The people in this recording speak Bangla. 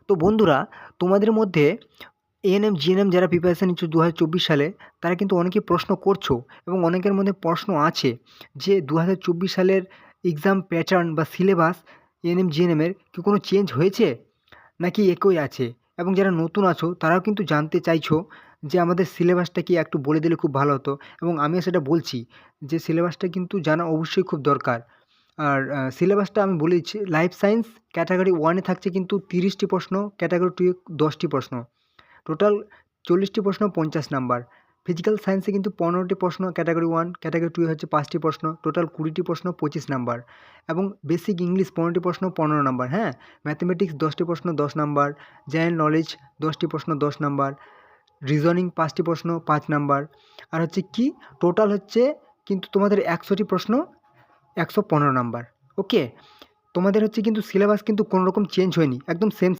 তো বন্ধুরা, তোমাদের মধ্যে এএনএম জিএনএম যারা প্রিপারেশান নিচ্ছ 2024 সালে, তারা কিন্তু অনেকেই প্রশ্ন করছো এবং অনেকের মধ্যে প্রশ্ন আছে যে 2024 সালের এক্সাম প্যাটার্ন বা সিলেবাস এএনএম জিএনএমের কি কোনো চেঞ্জ হয়েছে নাকি একই আছে? এবং যারা নতুন আছো তারাও কিন্তু জানতে চাইছো যে আমাদের সিলেবাসটা কি একটু বলে দিলে খুব ভালো হতো, এবং আমিও সেটা বলছি যে সিলেবাসটা কিন্তু জানা অবশ্যই খুব দরকার। আর সিলেবাসটা আমি বলে দিচ্ছি, লাইফ সায়েন্স ক্যাটাগরি 1 এ থাকছে কিন্তু 30টি প্রশ্ন, ক্যাটাগরি 2 এ 10টি প্রশ্ন। টোটাল 40টি প্রশ্ন 50 নাম্বার। ফিজিক্যাল সায়েন্সে কিন্তু 15টি প্রশ্ন ক্যাটাগরি 1, ক্যাটাগরি 2 এ হচ্ছে 5টি প্রশ্ন, টোটাল 20টি প্রশ্ন 25 নাম্বার। এবং বেসিক ইংলিশ 15টি প্রশ্ন 15 নাম্বার, হ্যাঁ? ম্যাথমেটিক্স 10টি প্রশ্ন 10 নাম্বার, জেনারেল নলেজ 10টি প্রশ্ন 10 নাম্বার, রিজনিং 5টি প্রশ্ন 5 নাম্বার। আর হচ্ছে কি টোটাল হচ্ছে কিন্তু তোমাদের 100টি প্রশ্ন 115 নাম্বার। ওকে? তোমাদের হচ্ছে কিন্তু সিলেবাস কিন্তু কোনো রকম চেঞ্জ হয়নি, একদম সেম